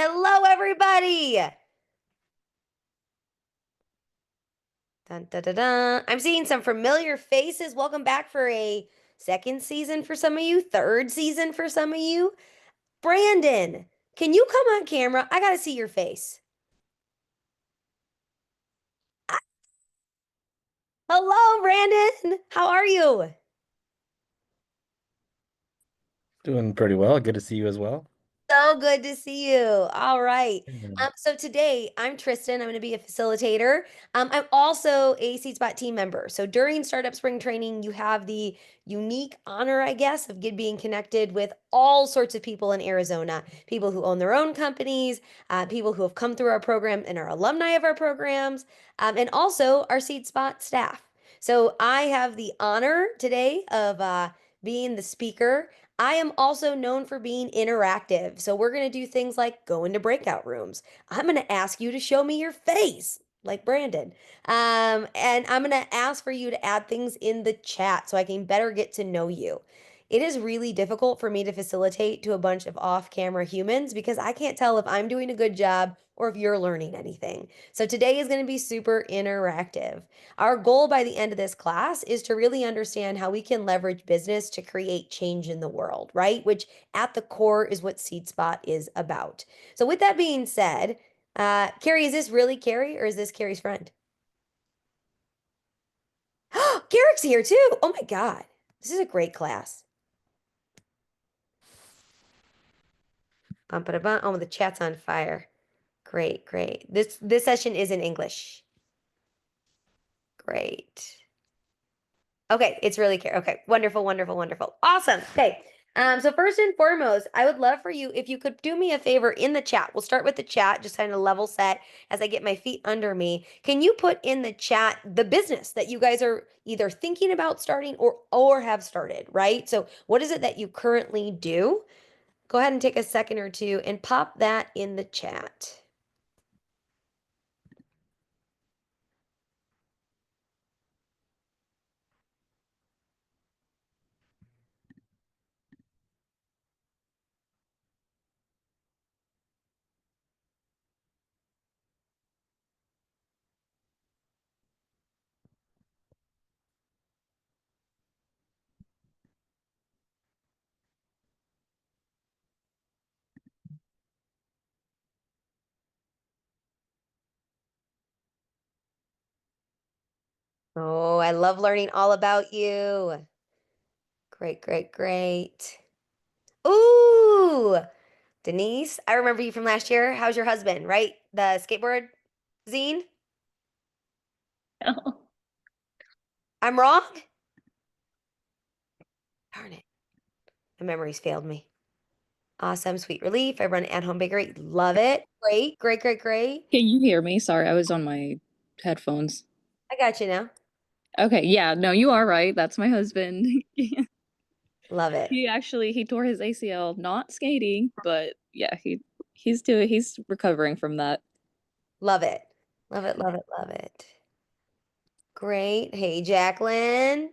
Hello, everybody. Dun, dun, dun, dun. I'm seeing some familiar faces. Welcome back for a second season for some of you, third season for some of you. Brandon, can you come on camera? I gotta see your face. Ah, hello, Brandon. How are you? Doing pretty well. Good to see you as well. So good to see you. All right. Mhm. So today I'm Tristan. I'm going to be a facilitator. I'm also a Seed Spot team member. So during Startup Spring Training, you have the unique honor, I guess, of being connected with all sorts of people in Arizona, people who own their own companies, people who have come through our program and are alumni of our programs, and also our Seed Spot staff. So I have the honor today of being the speaker. I am also known for being interactive. So we're going to do things like go into breakout rooms. I'm going to ask you to show me your face, like Brandon. And I'm going to ask for you to add things in the chat so I can better get to know you. It is really difficult for me to facilitate to a bunch of off-camera humans because I can't tell if I'm doing a good job or if you're learning anything. So today is going to be super interactive. Our goal by the end of this class is to really understand how we can leverage business to create change in the world, right? Which at the core is what SeedSpot is about. So with that being said, Carrie, is this really Carrie or is this Carrie's friend? Garrick's here too. Oh my God. This is a great class. Bum, ba, bum. Oh, the chat's on fire. Great, great. This session is in English. Great. Okay, it's really care. Okay, wonderful, wonderful, wonderful. Awesome. Okay. So first and foremost, I would love for you if you could do me a favor in the chat. We'll start with the chat, just kind of level set as I get my feet under me. Can you put in the chat the business that you guys are either thinking about starting or have started, right? So what is it that you currently do? Go ahead and take a second or two and pop that in the chat. Oh, I love learning all about you. Great, great, great. Ooh, Denise, I remember you from last year. How's your husband, right? The skateboard zine? Oh, I'm wrong? Darn it. My memory's failed me. Awesome, sweet relief. I run an at-home bakery. Love it. Great, great, great, great. can you hear me? Sorry, I was on my headphones. I got you now. Okay, yeah, no, you are right. That's my husband. Love it. He tore his ACL not skating, but yeah, he's recovering from that. Love it. Love it, love it, love it. Great. Hey, Jacqueline.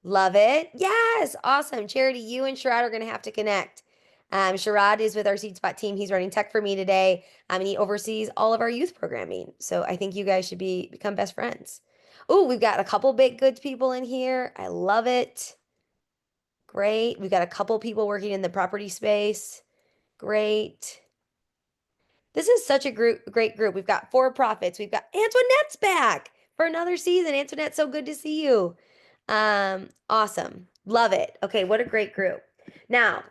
Love it. Yes. Awesome. Charity, you and Sharad are going to have to connect. Sharad is with our Seed Spot team. He's running tech for me today. And he oversees all of our youth programming. So I think you guys should become best friends. Oh, we've got a couple baked goods people in here. I love it. Great. We've got a couple people working in the property space. Great. This is such a great group. We've got for profits. We've got Antoinette's back for another season. Antoinette, so good to see you. Awesome. Love it. Okay, what a great group. Now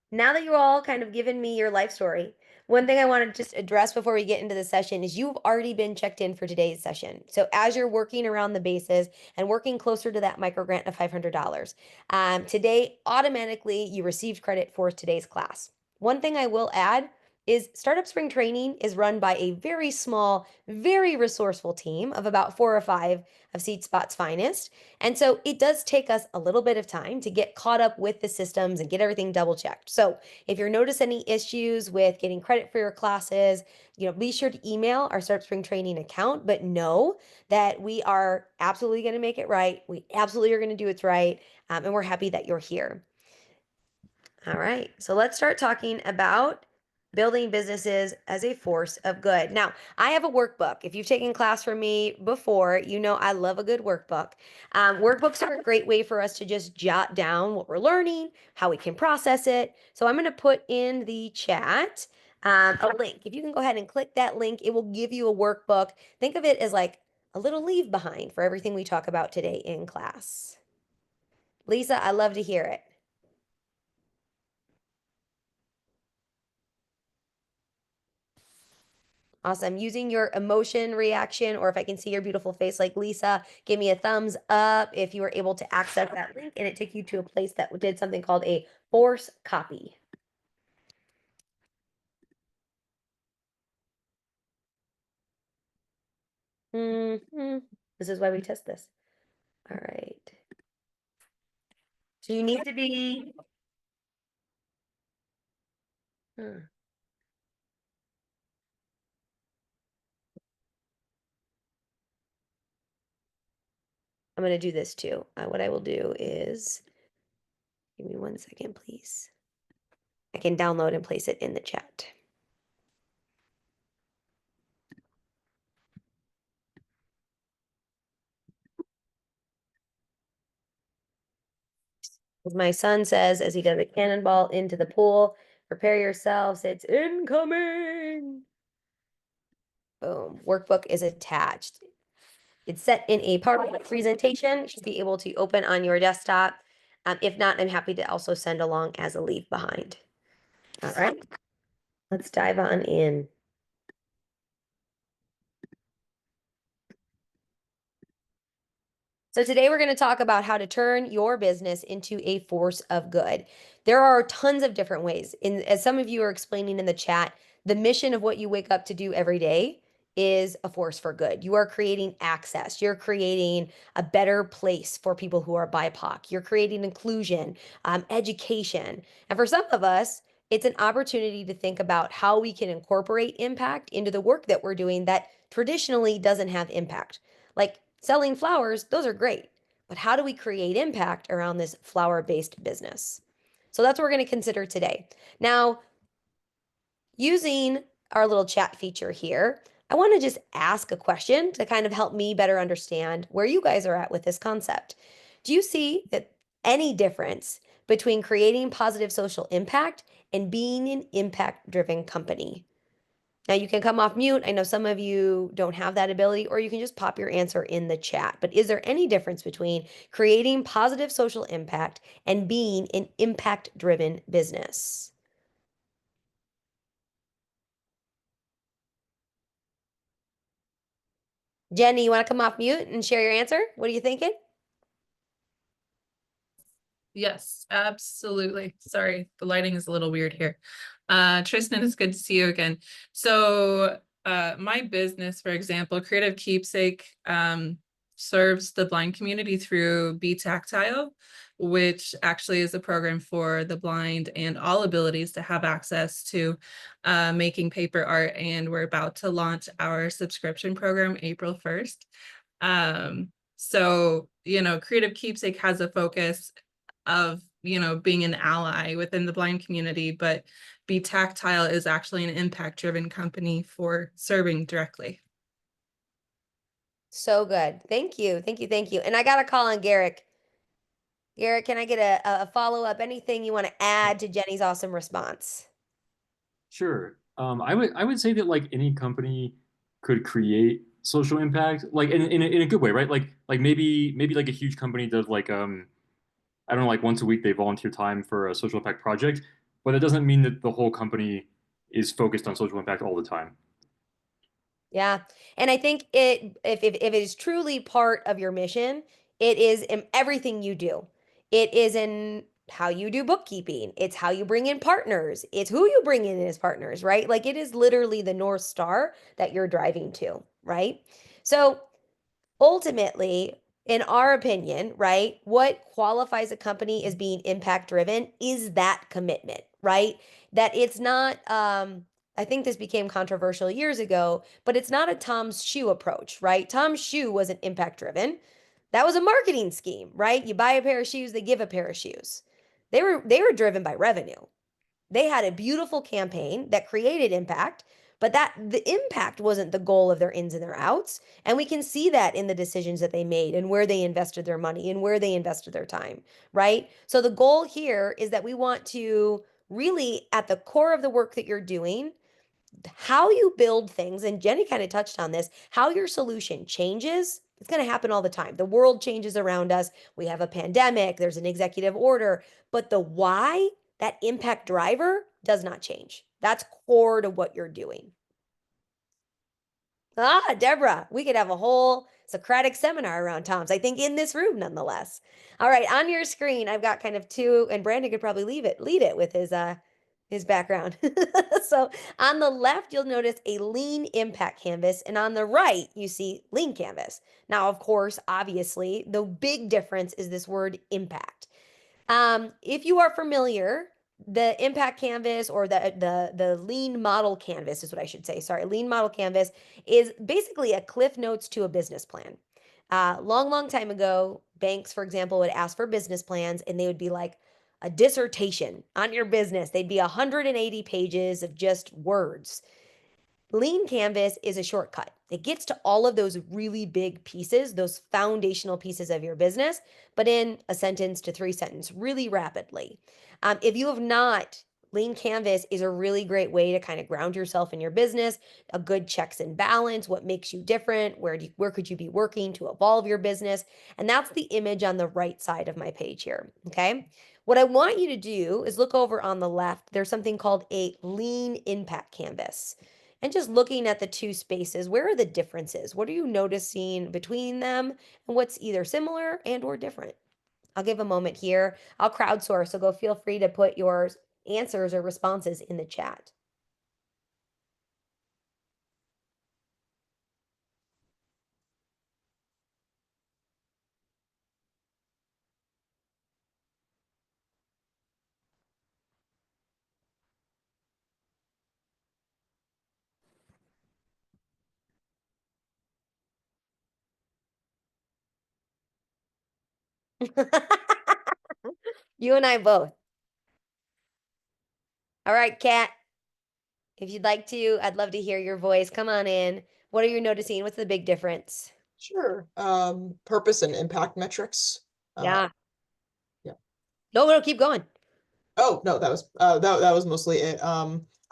that you're all kind of given me your life story, one thing I want to just address before we get into the session is you've already been checked in for today's session. So as you're working around the bases and working closer to that micro grant of $500, today automatically you received credit for today's class. One thing I will add is Startup Spring Training is run by a very small, very resourceful team of about 4 or 5 of Seed Spot's finest. And so it does take us a little bit of time to get caught up with the systems and get everything double checked. So if you notice any issues with getting credit for your classes, be sure to email our Startup Spring Training account, but know that we are absolutely going to make it right. We absolutely are going to do it right. And we're happy that you're here. All right, so let's start talking about building businesses as a force of good. Now, I have a workbook. If you've taken class from me before, you know I love a good workbook. Workbooks are a great way for us to just jot down what we're learning, how we can process it. So I'm going to put in the chat a link. If you can go ahead and click that link, it will give you a workbook. Think of it as like a little leave behind for everything we talk about today in class. Lisa, I love to hear it. Awesome. Using your emotion reaction, or if I can see your beautiful face like Lisa, give me a thumbs up if you were able to access that link and it took you to a place that did something called a force copy. This is why we test this. All right. So you need to be. Hmm, I'm going to do this too. What I will do is, give me 1 second, please. I can download and place it in the chat. As my son says, as he does a cannonball into the pool, prepare yourselves, it's incoming. Boom. Workbook is attached. It's set in a PowerPoint presentation. You should be able to open on your desktop. If not, I'm happy to also send along as a leave behind. All right, let's dive on in. So today we're going to talk about how to turn your business into a force of good. There are tons of different ways. As some of you are explaining in the chat, the mission of what you wake up to do every day is a force for good. You are creating access. You're creating a better place for people who are BIPOC. You're creating inclusion, education. And for some of us, it's an opportunity to think about how we can incorporate impact into the work that we're doing that traditionally doesn't have impact. Like selling flowers, those are great. But how do we create impact around this flower-based business? So that's what we're going to consider today. Now, using our little chat feature here, I want to just ask a question to kind of help me better understand where you guys are at with this concept. Do you see that any difference between creating positive social impact and being an impact-driven company? Now you can come off mute. I know some of you don't have that ability, or you can just pop your answer in the chat. But is there any difference between creating positive social impact and being an impact-driven business? Jenny, you want to come off mute and share your answer? What are you thinking? Yes, absolutely. Sorry, the lighting is a little weird here. Tristan, it's good to see you again. So my business, for example, Creative Keepsake, serves the blind community through Be Tactile, which actually is a program for the blind and all abilities to have access to making paper art. And we're about to launch our subscription program April 1st. So, Creative Keepsake has a focus of being an ally within the blind community, but Be Tactile is actually an impact driven company for serving directly. So good. Thank you. Thank you. Thank you. And I got a call on Garrick. Garrick, can I get a follow-up? Anything you want to add to Jenny's awesome response? Sure. I would say that like any company could create social impact, like in a good way, right? Like maybe like a huge company does like I don't know, like once a week they volunteer time for a social impact project, but it doesn't mean that the whole company is focused on social impact all the time. Yeah. And I think if it is truly part of your mission, it is in everything you do. It is in how you do bookkeeping. It's how you bring in partners. It's who you bring in as partners, right? Like it is literally the North Star that you're driving to, right? So ultimately, in our opinion, right, what qualifies a company as being impact driven is that commitment, right? That it's not, I think this became controversial years ago, but it's not a Tom's shoe approach, right? Tom's shoe wasn't impact driven. That was a marketing scheme, right? You buy a pair of shoes, they give a pair of shoes. They were driven by revenue. They had a beautiful campaign that created impact, but that the impact wasn't the goal of their ins and their outs. And we can see that in the decisions that they made and where they invested their money and where they invested their time, right? So the goal here is that we want to really, at the core of the work that you're doing, how you build things, and Jenny kind of touched on this, how your solution changes. It's going to happen all the time. The world changes around us. We have a pandemic, there's an executive order, but the why, that impact driver, does not change. That's core to what you're doing. Ah, Deborah, we could have a whole Socratic seminar around Tom's, I think, in this room nonetheless. All right, on your screen, I've got kind of two, and Brandon could probably lead it with his background. So on the left, you'll notice a lean impact canvas, and on the right, you see lean canvas. Now, of course, obviously, the big difference is this word impact. If you are familiar, the impact canvas or the lean model canvas is what I should say. Sorry, lean model canvas is basically a cliff notes to a business plan. Long time ago, banks, for example, would ask for business plans and they would be like a dissertation on your business. They'd be 180 pages of just words. Lean Canvas is a shortcut. It gets to all of those really big pieces, those foundational pieces of your business, but in a sentence to 3 sentences, really rapidly. If you have not, Lean Canvas is a really great way to kind of ground yourself in your business, a good checks and balance, what makes you different, where could you be working to evolve your business, and that's the image on the right side of my page here. Okay. What I want you to do is look over on the left. There's something called a Lean Impact Canvas. And just looking at the two spaces, where are the differences? What are you noticing between them and what's either similar and or different? I'll give a moment here. I'll crowdsource, so go feel free to put your answers or responses in the chat. You and I both. All right, Kat. If you'd like to, I'd love to hear your voice. Come on in. What are you noticing? What's the big difference? Sure. Purpose and impact metrics. Yeah. Yeah. No, keep going. Oh, no, that was mostly it.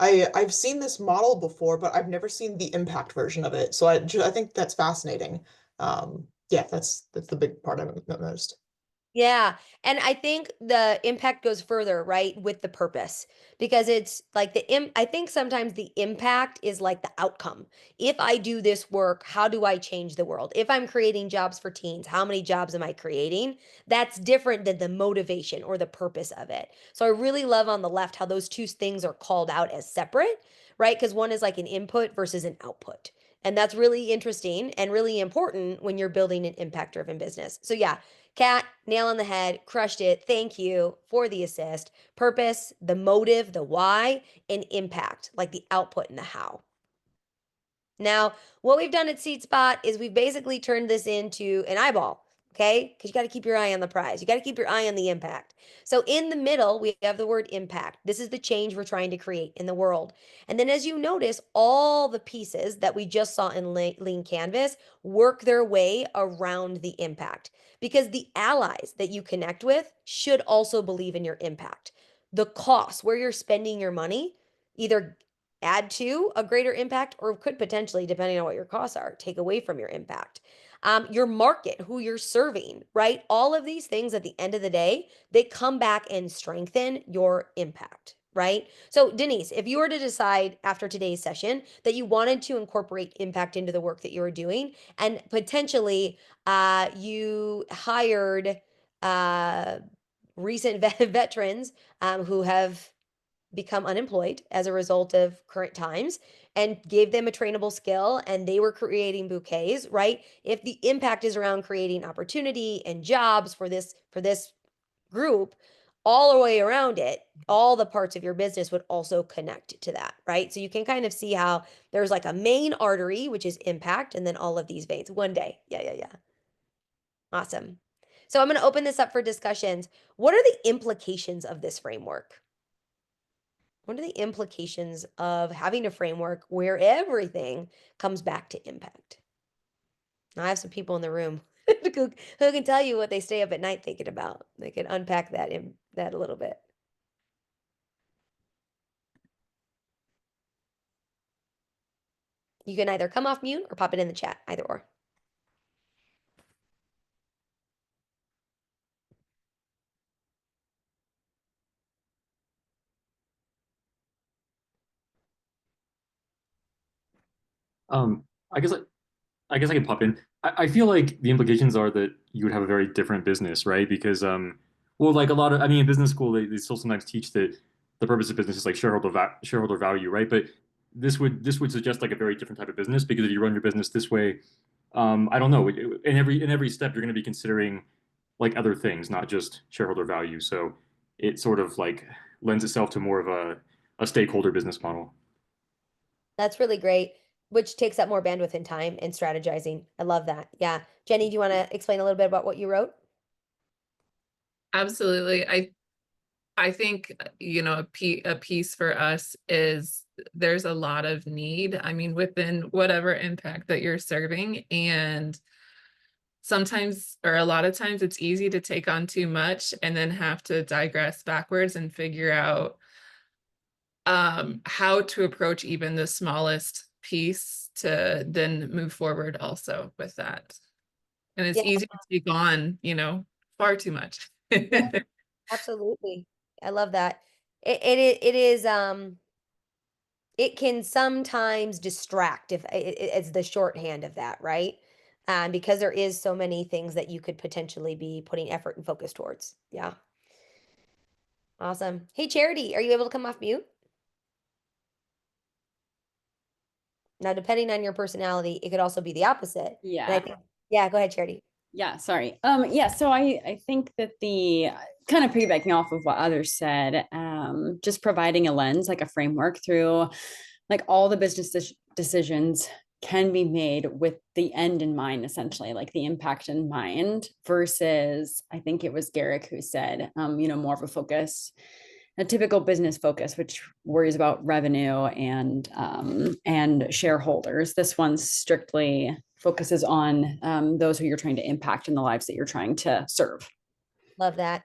I've seen this model before, but I've never seen the impact version of it. So I think that's fascinating. Yeah, that's the big part I've noticed. Yeah. And I think the impact goes further, right, with the purpose because it's like I think sometimes the impact is like the outcome. If I do this work, how do I change the world? If I'm creating jobs for teens, how many jobs am I creating? That's different than the motivation or the purpose of it. So I really love on the left how those two things are called out as separate, right? Because one is like an input versus an output. And that's really interesting and really important when you're building an impact driven business. So, yeah, Kat, nail on the head, crushed it. Thank you for the assist. Purpose, the motive, the why, and impact, like the output and the how. Now, what we've done at Seed Spot is we've basically turned this into an eyeball, okay? Because you got to keep your eye on the prize. You got to keep your eye on the impact. So in the middle, we have the word impact. This is the change we're trying to create in the world. And then as you notice, all the pieces that we just saw in Lean Canvas work their way around the impact because the allies that you connect with should also believe in your impact. The cost, where you're spending your money, either add to a greater impact or could potentially, depending on what your costs are, take away from your impact. Your market, who you're serving, right? All of these things at the end of the day, they come back and strengthen your impact, right? So, Denise, if you were to decide after today's session that you wanted to incorporate impact into the work that you were doing and potentially you hired recent veterans who have become unemployed as a result of current times and gave them a trainable skill and they were creating bouquets, right? If the impact is around creating opportunity and jobs for this group, all the way around it, all the parts of your business would also connect to that, right? So you can kind of see how there's like a main artery, which is impact, and then all of these veins. One day. Yeah. Awesome. So I'm going to open this up for discussions. What are the implications of this framework? what are the implications of having a framework where everything comes back to impact? Now, I have some people in the room who can tell you what they stay up at night thinking about. They can unpack that in that a little bit. You can either come off mute or pop it in the chat, either or. Um, I guess I guess I can pop in. I feel like the implications are that you would have a very different business, right? Because well, like a lot of, I mean, in business school, they still sometimes teach that the purpose of business is like shareholder value, right? But this would suggest like a very different type of business because if you run your business this way, I don't know, in every step you're going to be considering like other things, not just shareholder value. So it sort of like lends itself to more of a stakeholder business model. That's really great, which takes up more bandwidth and time and strategizing. I love that. Yeah. Jenny, do you want to explain a little bit about what you wrote? Absolutely. I think, you know, a piece for us is there's a lot of need. I mean, within whatever impact that you're serving, and sometimes or a lot of times it's easy to take on too much and then have to digress backwards and figure out how to approach even the smallest piece to then move forward also with that. And it's Yeah, easy to take on, you know, far too much. yeah, absolutely. I love that. It is it can sometimes distract if it's the shorthand of that, right? Because there is so many things that you could potentially be putting effort and focus towards. Yeah. Awesome. Hey, Charity, are you able to come off mute? Now, depending on your personality, it could also be the opposite. And I Yeah. think, yeah, go ahead, Charity. Yeah, sorry. Yeah, so I think that the kind of piggybacking off of what others said, just providing a lens, like a framework through like all the business decisions can be made with the end in mind, essentially, like the impact in mind, versus I think it was Garrick who said, more of a focus, a typical business focus, which worries about revenue and shareholders. This one strictly focuses on those who you're trying to impact in the lives that you're trying to serve. Love that.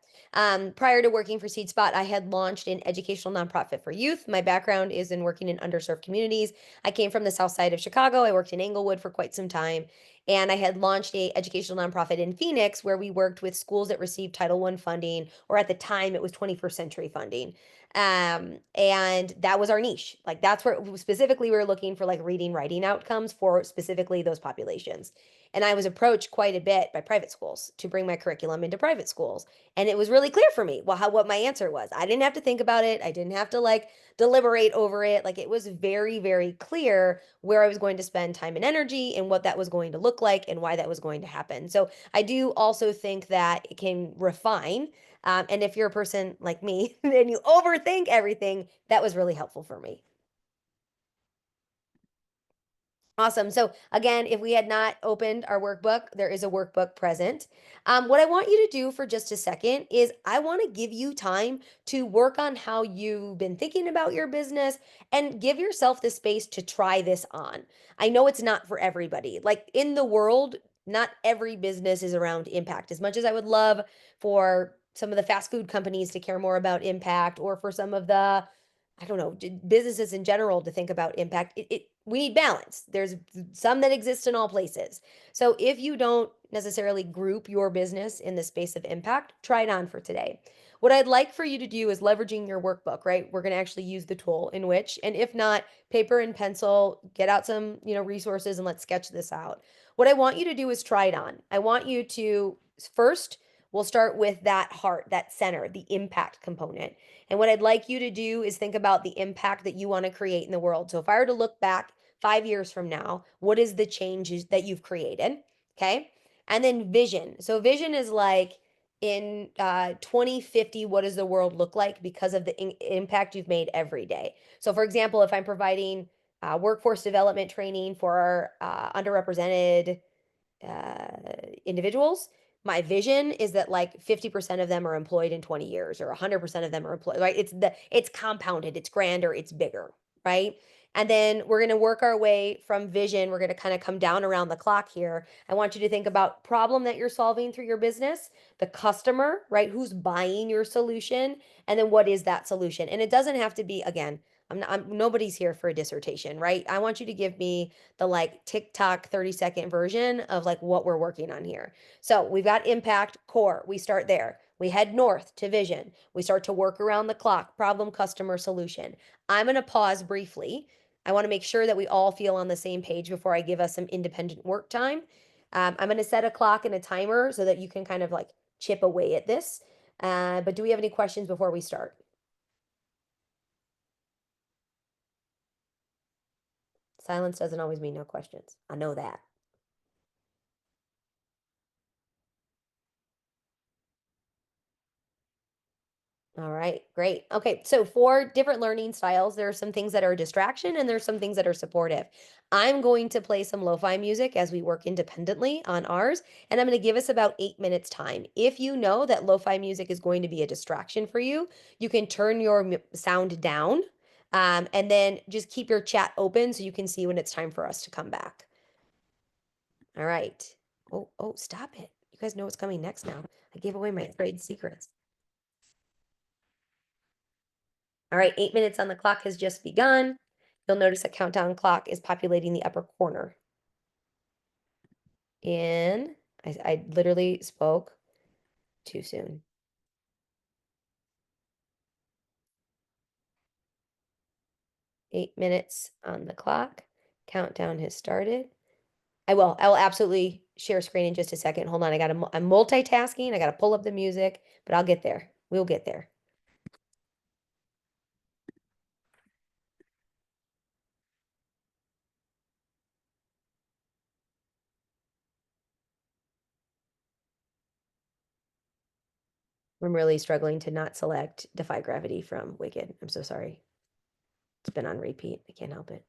Prior to working for Seed Spot, I had launched an educational nonprofit for youth. My background is in working in underserved communities. I came from the south side of Chicago. I worked in Englewood for quite some time. And I had launched a educational nonprofit in Phoenix where we worked with schools that received Title I funding, or at the time it was 21st century funding. And that was our niche. Like that's where specifically we were looking for like reading, writing outcomes for specifically those populations. And I was approached quite a bit by private schools to bring my curriculum into private schools. And it was really clear for me what my answer was. I didn't have to think about it. I didn't have to like deliberate over it. Like it was very, very clear where I was going to spend time and energy and what that was going to look like and why that was going to happen. So I do also think that it can refine. And if you're a person like me and you overthink everything, that was really helpful for me. Awesome. So again, if we had not opened our workbook, there is a workbook present. What I want you to do for just a second is I want to give you time to work on how you've been thinking about your business and give yourself the space to try this on. I know it's not for everybody. Like in the world, not every business is around impact. As much as I would love for some of the fast food companies to care more about impact, or for some of the I don't know, businesses in general to think about impact. We need balance. There's some that exist in all places. So if you don't necessarily group your business in the space of impact, try it on for today. What I'd like for you to do is leveraging your workbook, right? We're going to actually use the tool in which, and if not, paper and pencil, get out some, resources and let's sketch this out. What I want you to do is try it on. I want you to first, we'll start with that heart, that center, the impact component. And what I'd like you to do is think about the impact that you want to create in the world. So if I were to look back 5 years from now, what is the changes that you've created? Okay. And then vision. So vision is like in 2050, what does the world look like because of the impact you've made every day? So for example, if I'm providing workforce development training for underrepresented individuals, My vision is that like 50% of them are employed in 20 years or 100% of them are employed, right? It's compounded, it's grander, it's bigger, right? And then we're going to work our way from vision. We're going to kind of come down around the clock here. I want you to think about problem that you're solving through your business, the customer, right? Who's buying your solution, and then what is that solution? And it doesn't have to be, again, nobody's here for a dissertation, right? I want you to give me the like TikTok 30-second version of like what we're working on here. So we've got impact, core. We start there. We head north to vision. We start to work around the clock, problem, customer, solution. I'm going to pause briefly. I want to make sure that we all feel on the same page before I give us some independent work time. I'm going to set a clock and a timer so that you can kind of like chip away at this. But do we have any questions before we start? Silence doesn't always mean no questions. I know that. All right, great. Okay, so for different learning styles, there are some things that are a distraction and there's some things that are supportive. I'm going to play some lo-fi music as we work independently on ours, and I'm going to give us about 8 minutes time. If you know that lo-fi music is going to be a distraction for you, you can turn your sound down, and then just keep your chat open so you can see when it's time for us to come back. All right. Oh, stop it. You guys know what's coming next now. I gave away my trade secrets. All right, 8 minutes on the clock has just begun. You'll notice a countdown clock is populating the upper corner. I literally spoke too soon. 8 minutes on the clock. Countdown has started. I will absolutely share screen in just a second. Hold on, I'm multitasking. I got to pull up the music, but I'll get there. We'll get there. I'm really struggling to not select Defy Gravity from Wicked. I'm so sorry. It's been on repeat. I can't help it.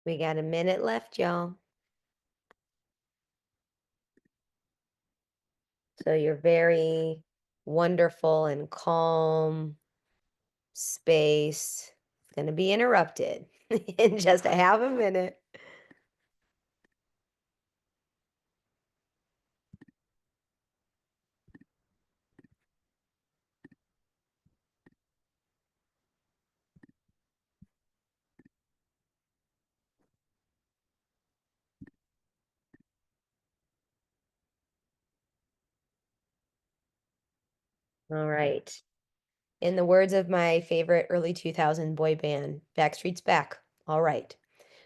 We got a minute left, y'all. So you're very wonderful and calm space. It's going to be interrupted in just a half a minute. All right. In the words of my favorite early 2000 boy band, Backstreet's Back. All right.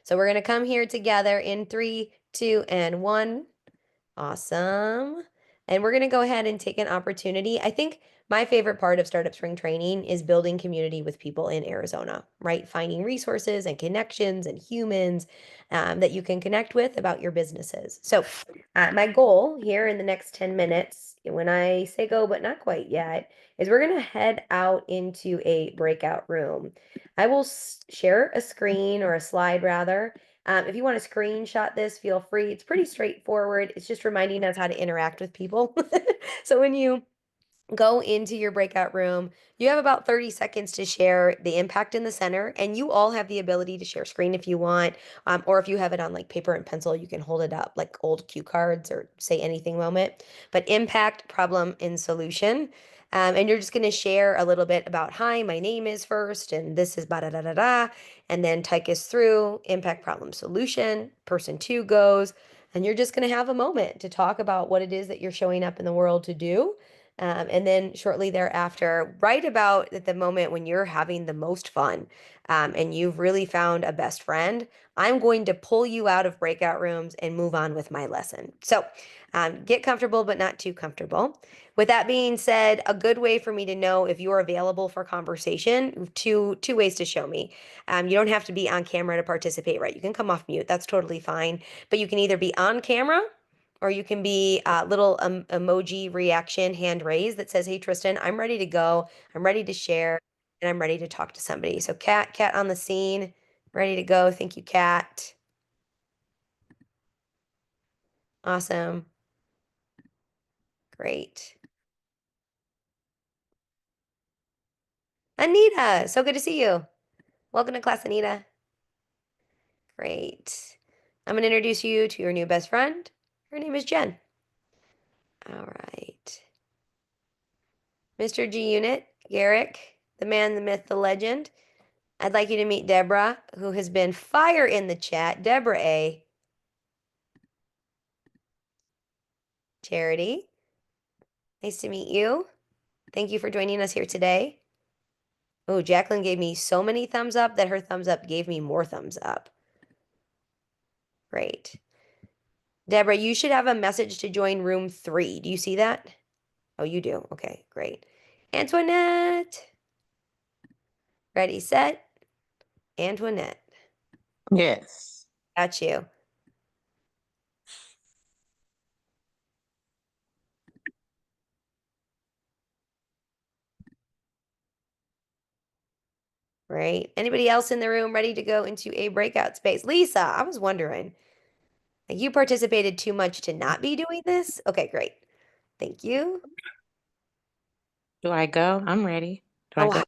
So we're going to come here together in 3, 2, and 1. Awesome. And we're going to go ahead and take an opportunity. I think my favorite part of Startup Spring Training is building community with people in Arizona, right? Finding resources and connections and humans that you can connect with about your businesses. So, my goal here in the next 10 minutes, when I say go, but not quite yet, is we're going to head out into a breakout room. I will share a screen or a slide rather. If you want to screenshot this, feel free. It's pretty straightforward. It's just reminding us how to interact with people. So when you go into your breakout room, you have about 30 seconds to share the impact in the center, and you all have the ability to share screen if you want, or if you have it on like paper and pencil, you can hold it up like old cue cards or say anything moment. But impact, problem, and solution. And you're just going to share a little bit about, hi, my name is first, and this is ba da da da da, and then take us through impact, problem, solution. Person two goes, and you're just going to have a moment to talk about what it is that you're showing up in the world to do. And then shortly thereafter, right about at the moment when you're having the most fun and you've really found a best friend, I'm going to pull you out of breakout rooms and move on with my lesson. So get comfortable, but not too comfortable. With that being said, a good way for me to know if you're available for conversation, two ways to show me. You don't have to be on camera to participate, right? You can come off mute. That's totally fine. But you can either be on camera or you can be a little emoji reaction hand raised that says, hey, Tristan, I'm ready to go. I'm ready to share and I'm ready to talk to somebody. So Kat on the scene, ready to go. Thank you, Kat. Awesome. Great. Anita, so good to see you. Welcome to class, Anita. Great. I'm going to introduce you to your new best friend. Her name is Jen. All right. Mr. G Unit, Garrick, the man, the myth, the legend. I'd like you to meet Deborah, who has been fire in the chat. Deborah A. Charity, nice to meet you. Thank you for joining us here today. Oh, Jacqueline gave me so many thumbs up that her thumbs up gave me more thumbs up. Great. Deborah, you should have a message to join room 3. Do you see that? Oh, you do. Okay, great. Antoinette. Ready, set. Antoinette. Yes. Got you. Right. Anybody else in the room ready to go into a breakout space? Lisa, I was wondering. Like you participated too much to not be doing this? Okay, great. Thank you. Do I go? I'm ready. Do I Oh, go?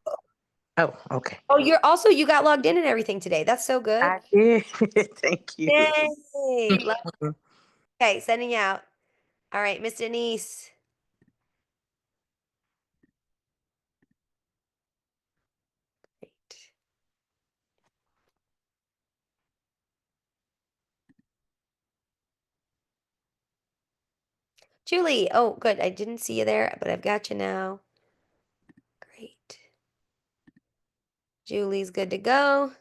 Oh, okay. oh, you got logged in and everything today. That's so good. I did. Thank you. Yay. Okay, sending you out. All right, Miss Denise. Great. Julie. Oh, good. I didn't see you there, but I've got you now. Great. Julie's good to go.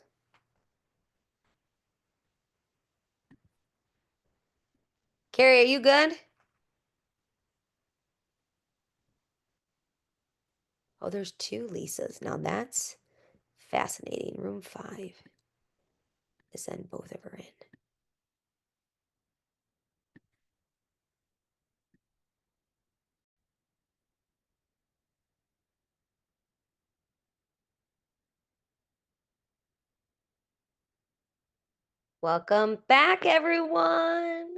Carrie, are you good? Oh, there's 2 Lisas. Now that's fascinating. Room 5. To send both of her in. Welcome back, everyone.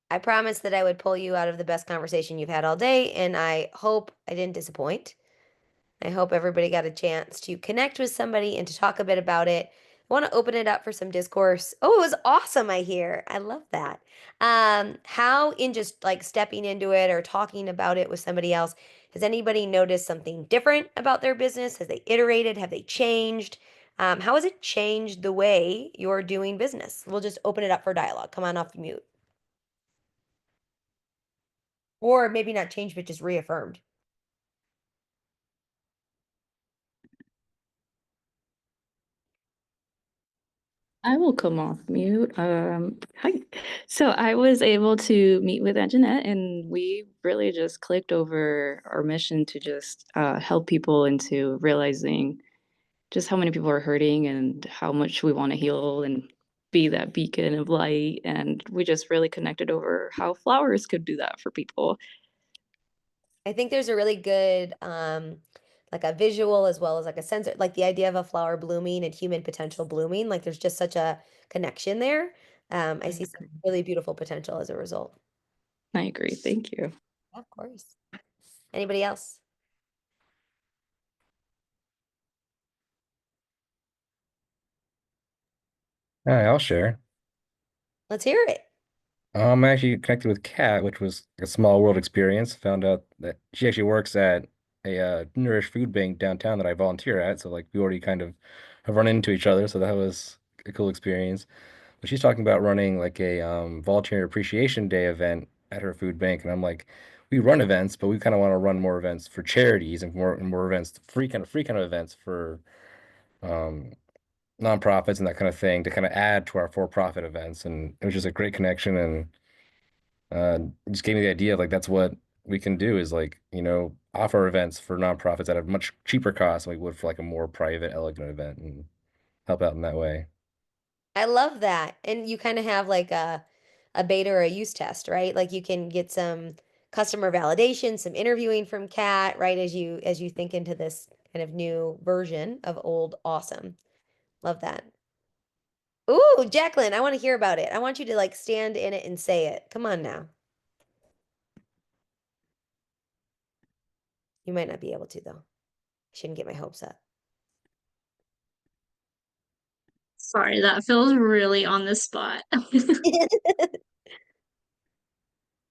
I promised that I would pull you out of the best conversation you've had all day, and I hope I didn't disappoint. I hope everybody got a chance to connect with somebody and to talk a bit about it. I want to open it up for some discourse. Oh, it was awesome, I hear. I love that. How in just like stepping into it or talking about it with somebody else, has anybody noticed something different about their business? Has they iterated? Have they changed? How has it changed the way you're doing business? We'll just open it up for dialogue. Come on off mute. Or maybe not changed, but just reaffirmed. I will come off mute. Hi. So I was able to meet with Anjanette, and we really just clicked over our mission to just help people into realizing just how many people are hurting and how much we want to heal and be that beacon of light. And we just really connected over how flowers could do that for people. I think there's a really good like a visual as well as like a sensor, like the idea of a flower blooming and human potential blooming. Like there's just such a connection there. I see some really beautiful potential as a result. I agree. Thank you. Yeah, of course. Anybody else? All right, I'll share. Let's hear it. I'm actually connected with Kat, which was a small world experience. Found out that she actually works at a Nourish food bank downtown that I volunteer at. So like we already kind of have run into each other. So that was a cool experience. But she's talking about running like a volunteer appreciation day event at her food bank, and I'm like, we run events, but we kind of want to run more events for charities and more events, free kind of events for um, nonprofits and that kind of thing to kind of add to our for-profit events. And it was just a great connection, and it just gave me the idea of like that's what we can do is like offer events for nonprofits at a much cheaper cost than we would for like a more private, elegant event and help out in that way. I love that. And you kind of have like a beta or a use test, right? Like you can get some customer validation, some interviewing from Kat, right? As you think into this kind of new version of old awesome. Love that. Ooh, Jacqueline, I want to hear about it. I want you to like stand in it and say it. Come on now. You might not be able to though. Shouldn't get my hopes up. Sorry, that feels really on the spot. It's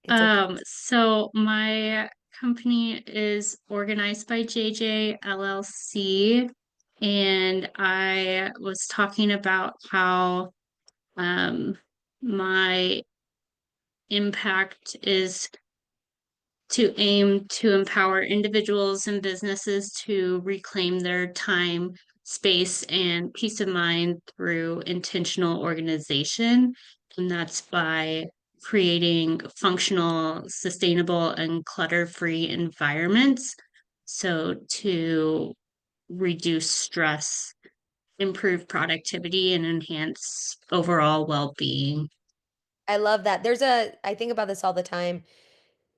okay. So my company is organized by JJ LLC, and I was talking about how my impact is to aim to empower individuals and businesses to reclaim their time, space, and peace of mind through intentional organization. And that's by creating functional, sustainable, and clutter-free environments. So to reduce stress, improve productivity, and enhance overall well-being. I love that. I think about this all the time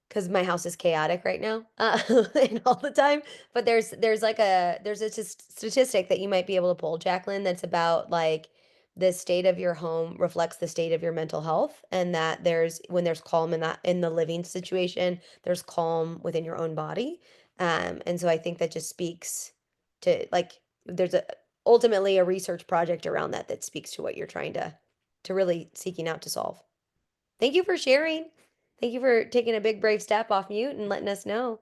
because my house is chaotic right now, and all the time. But there's a statistic that you might be able to pull, Jacqueline, that's about like the state of your home reflects the state of your mental health, and that when there's calm in the living situation, there's calm within your own body. And so I think that just speaks to like there's ultimately a research project around that speaks to what you're trying to really seeking out to solve. Thank you for sharing. Thank you for taking a big brave step off mute and letting us know.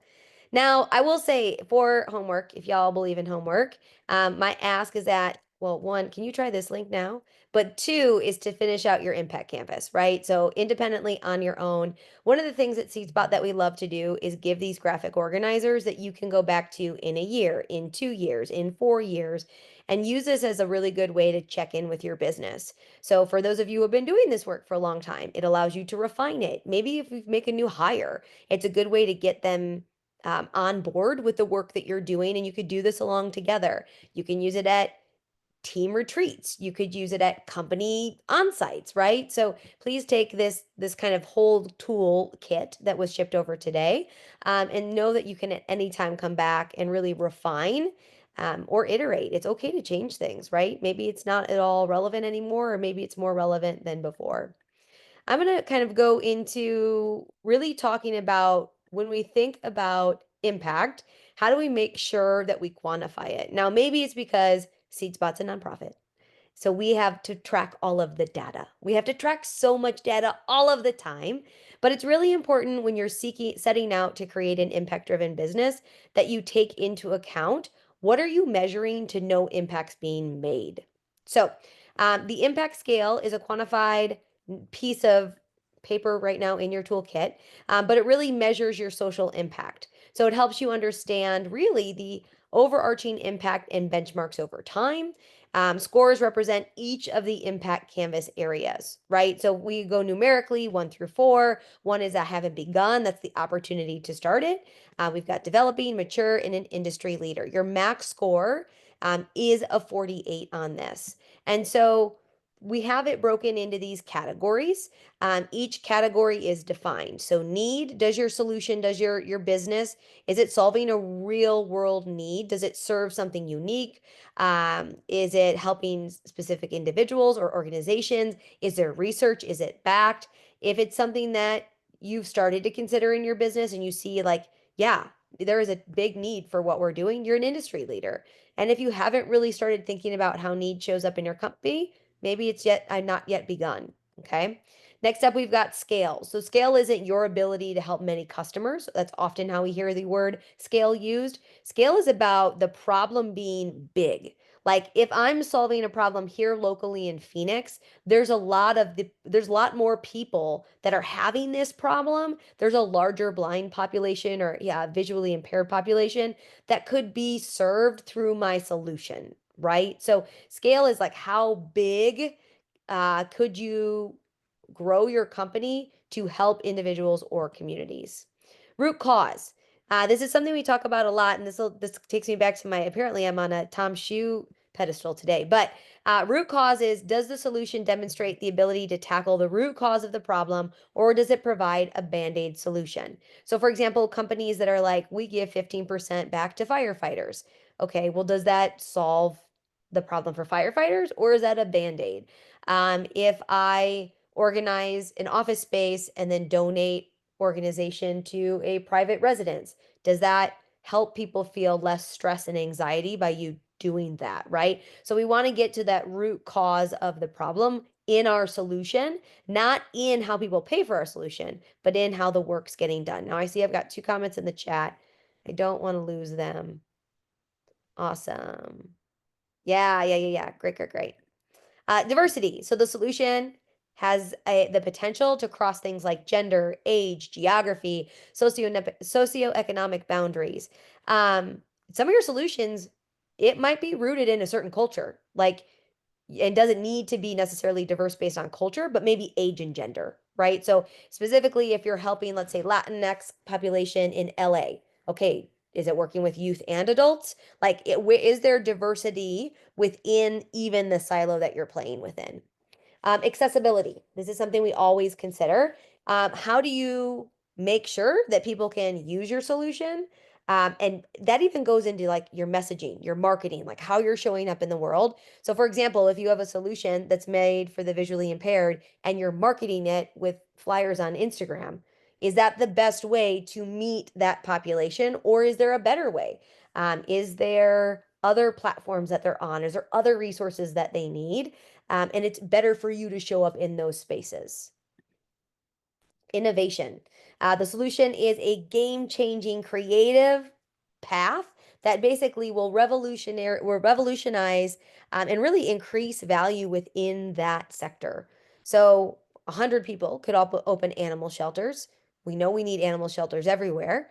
Now, I will say for homework, if y'all believe in homework, my ask is that, well, one, can you try this link now? But two is to finish out your impact canvas, right? So independently on your own. One of the things at SeedSpot that we love to do is give these graphic organizers that you can go back to in a year, in 2 years, in 4 years, and use this as a really good way to check in with your business. So for those of you who have been doing this work for a long time, it allows you to refine it. Maybe if you make a new hire, it's a good way to get them on board with the work that you're doing, and you could do this along together. You can use it at team retreats. You could use it at company on-sites, right? So please take this kind of whole tool kit that was shipped over today, and know that you can at any time come back and really refine or iterate. It's okay to change things, right? Maybe it's not at all relevant anymore, or maybe it's more relevant than before. I'm going to kind of go into really talking about when we think about impact, how do we make sure that we quantify it? Now, maybe it's because Seed Spot's a nonprofit. So we have to track all of the data. We have to track so much data all of the time. But it's really important when you're setting out to create an impact-driven business that you take into account what are you measuring to know impacts being made. So the impact scale is a quantified piece of paper right now in your toolkit, but it really measures your social impact. So it helps you understand really the overarching impact and benchmarks over time. Scores represent each of the impact canvas areas, right? So we go numerically 1 through 4. 1 is I haven't begun. That's the opportunity to start it. We've got developing, mature, and an industry leader. Your max score is a 48 on this. And so we have it broken into these categories. Each category is defined. So need, does your solution, does your business, is it solving a real world need? Does it serve something unique? Is it helping specific individuals or organizations? Is there research? Is it backed? If it's something that you've started to consider in your business and you see like, yeah, there is a big need for what we're doing, you're an industry leader. And if you haven't really started thinking about how need shows up in your company, maybe it's not yet begun. Okay. Next up, we've got scale. So scale isn't your ability to help many customers. That's often how we hear the word scale used. Scale is about the problem being big. Like if I'm solving a problem here locally in Phoenix, there's a lot more people that are having this problem. There's a larger blind population or visually impaired population that could be served through my solution, right? So scale is like how big could you grow your company to help individuals or communities. Root cause. This is something we talk about a lot, and this takes me back to apparently I'm on a Tom Shoe pedestal today, but root cause is, does the solution demonstrate the ability to tackle the root cause of the problem, or does it provide a band-aid solution? So for example, companies that are like, we give 15% back to firefighters. Okay, well, does that solve the problem for firefighters, or is that a band-aid? If I organize an office space and then donate organization to a private residence, does that help people feel less stress and anxiety by you doing that, right? So we want to get to that root cause of the problem in our solution, not in how people pay for our solution, but in how the work's getting done. Now I see I've got 2 comments in the chat. I don't want to lose them. Awesome. Yeah. Great. Diversity. So the solution has the potential to cross things like gender, age, geography, socioeconomic boundaries. Some of your solutions, it might be rooted in a certain culture, like, and doesn't need to be necessarily diverse based on culture, but maybe age and gender, right? So specifically, if you're helping, let's say, Latinx population in LA, okay, is it working with youth and adults? Like, is there diversity within even the silo that you're playing within? Accessibility. This is something we always consider. How do you make sure that people can use your solution? And that even goes into like your messaging, your marketing, like how you're showing up in the world. So for example, if you have a solution that's made for the visually impaired and you're marketing it with flyers on Instagram, is that the best way to meet that population, or is there a better way? Is there other platforms that they're on? Is there other resources that they need? And it's better for you to show up in those spaces. Innovation. The solution is a game-changing creative path that basically will revolutionize and really increase value within that sector. So 100 people could open animal shelters. We know we need animal shelters everywhere.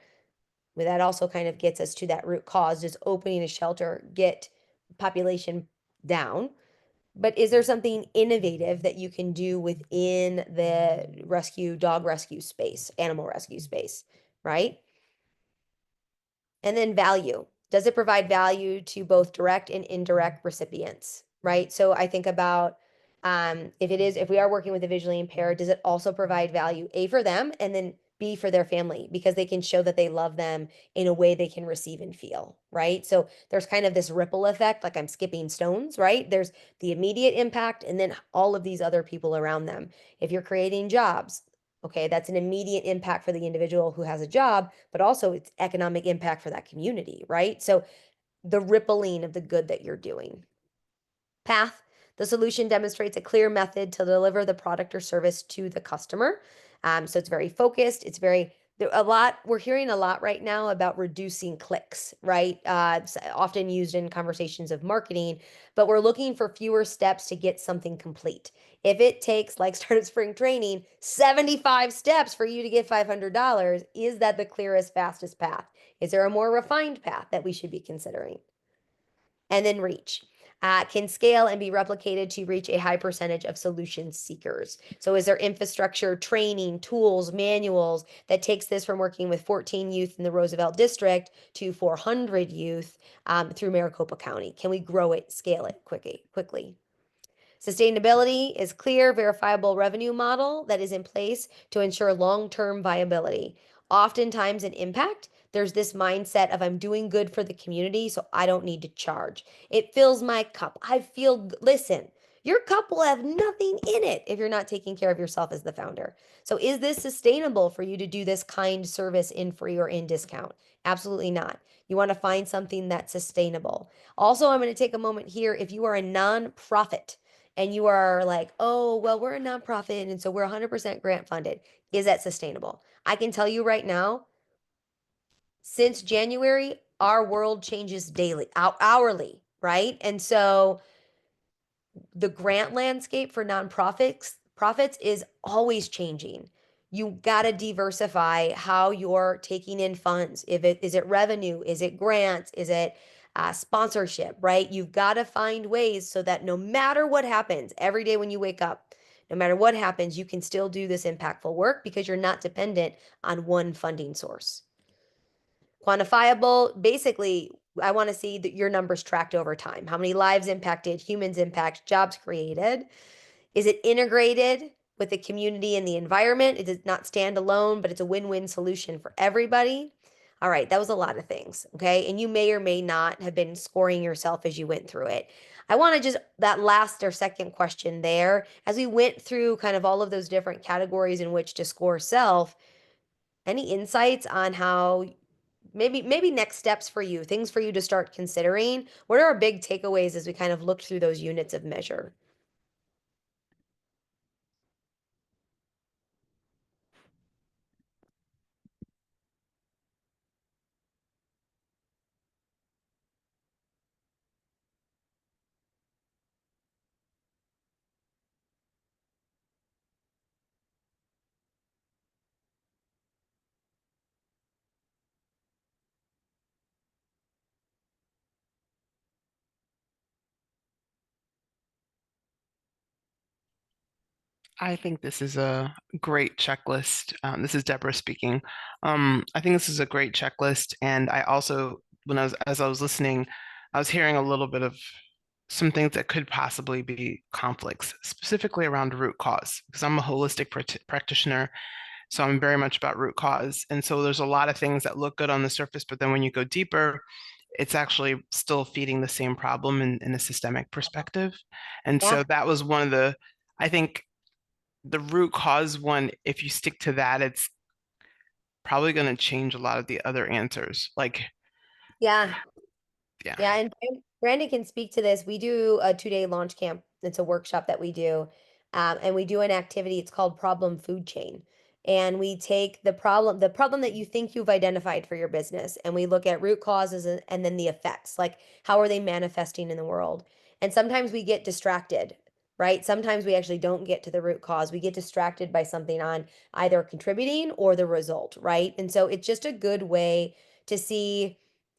But that also kind of gets us to that root cause. Does opening a shelter get population down? But is there something innovative that you can do within the dog rescue space, animal rescue space, right? And then value. Does it provide value to both direct and indirect recipients, right? So I think about if we are working with the visually impaired, does it also provide value, A, for them, and then be for their family because they can show that they love them in a way they can receive and feel, right? So there's kind of this ripple effect, like I'm skipping stones, right? There's the immediate impact and then all of these other people around them. If you're creating jobs, okay, that's an immediate impact for the individual who has a job, but also it's economic impact for that community, right? So the rippling of the good that you're doing. Path, the solution demonstrates a clear method to deliver the product or service to the customer. So it's very focused. It's very, we're hearing a lot right now about reducing clicks, right? It's often used in conversations of marketing, but we're looking for fewer steps to get something complete. If it takes, like Startup Spring Training, 75 steps for you to get $500, is that the clearest, fastest path? Is there a more refined path that we should be considering? And then reach. Can scale and be replicated to reach a high percentage of solution seekers. So is there infrastructure, training, tools, manuals that takes this from working with 14 youth in the Roosevelt District to 400 youth through Maricopa County? Can we grow it, scale it quickly? Sustainability is clear, verifiable revenue model that is in place to ensure long-term viability. Oftentimes in impact, there's this mindset of I'm doing good for the community, so I don't need to charge. It fills my cup. I feel, listen, your cup will have nothing in it if you're not taking care of yourself as the founder. So is this sustainable for you to do this kind service in free or in discount? Absolutely not. You want to find something that's sustainable. Also, I'm going to take a moment here. If you are a nonprofit, and you are like, oh, well, we're a nonprofit and so we're 100% grant funded. Is that sustainable? I can tell you right now, since January, our world changes daily, hourly, right? And so the grant landscape for nonprofits profits is always changing. You got to diversify how you're taking in funds. If it is it revenue, is it grants, is it sponsorship, right? You've got to find ways so that no matter what happens, every day when you wake up, no matter what happens, you can still do this impactful work because you're not dependent on one funding source. Quantifiable, basically, I want to see that your numbers tracked over time. How many lives impacted, humans impacted, jobs created? Is it integrated with the community and the environment? It does not stand alone, but it's a win-win solution for everybody. All right, that was a lot of things, okay? And you may or may not have been scoring yourself as you went through it. I want to just, that last or second question there, as we went through kind of all of those different categories in which to score self, any insights on how maybe next steps for you, things for you to start considering? What are our big takeaways as we kind of looked through those units of measure? I think this is a great checklist. This is Deborah speaking. I think this is a great checklist, and I also, as I was listening, I was hearing a little bit of some things that could possibly be conflicts, specifically around root cause, because I'm a holistic practitioner, so I'm very much about root cause. And so there's a lot of things that look good on the surface, but then when you go deeper, it's actually still feeding the same problem in a systemic perspective. And Yeah. so that was one of the, I think the root cause one, if you stick to that, it's probably going to change a lot of the other answers. Like, Yeah. yeah. Yeah, and Brandon can speak to this. We do a 2-day launch camp. It's a workshop that we do. And we do an activity. It's called Problem Food Chain. And we take the problem that you think you've identified for your business, and we look at root causes and then the effects, like how are they manifesting in the world? And sometimes we get distracted, right? Sometimes we actually don't get to the root cause. We get distracted by something on either contributing or the result, right? And so it's just a good way to see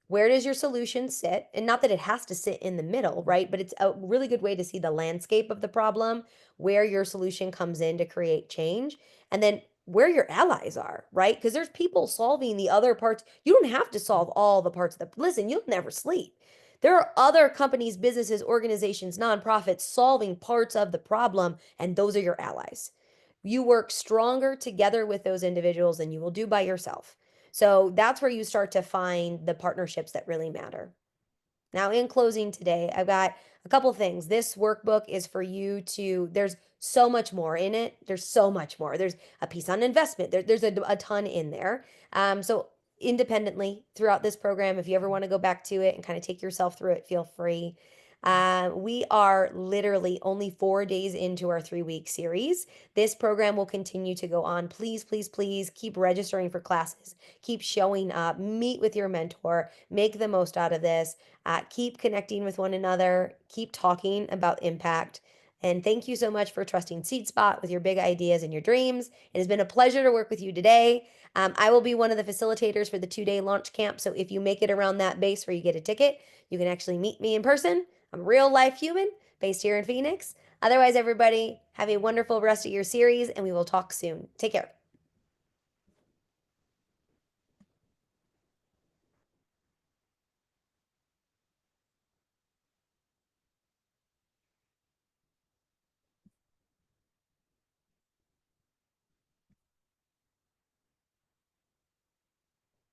where does your solution sit? And not that it has to sit in the middle, right? But it's a really good way to see the landscape of the problem, where your solution comes in to create change, and then where your allies are, right? Because there's people solving the other parts. You don't have to solve all the parts of the, listen, you'll never sleep. There are other companies, businesses, organizations, nonprofits solving parts of the problem, and those are your allies. You work stronger together with those individuals than you will do by yourself. So that's where you start to find the partnerships that really matter. Now, in closing today, I've got a couple things. This workbook is for you to, there's so much more in it. There's so much more. There's a piece on investment. There's a ton in there. So independently throughout this program, if you ever want to go back to it and kind of take yourself through it, feel free. We are literally only 4 days into our 3-week series. This program will continue to go on. Please, please, please keep registering for classes. Keep showing up. Meet with your mentor. Make the most out of this. Keep connecting with one another. Keep talking about impact. And thank you so much for trusting SeedSpot with your big ideas and your dreams. It has been a pleasure to work with you today. I will be one of the facilitators for the 2-day launch camp. So if you make it around that base where you get a ticket, you can actually meet me in person. I'm a real life human based here in Phoenix. Otherwise, everybody, have a wonderful rest of your series, and we will talk soon. Take care.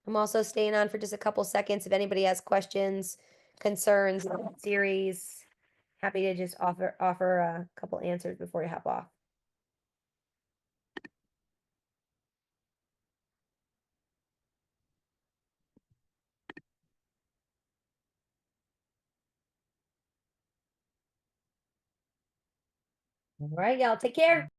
I'm also staying on for just a couple seconds. If anybody has questions, concerns, series, happy to just offer a couple answers before you hop off. All right, y'all, take care.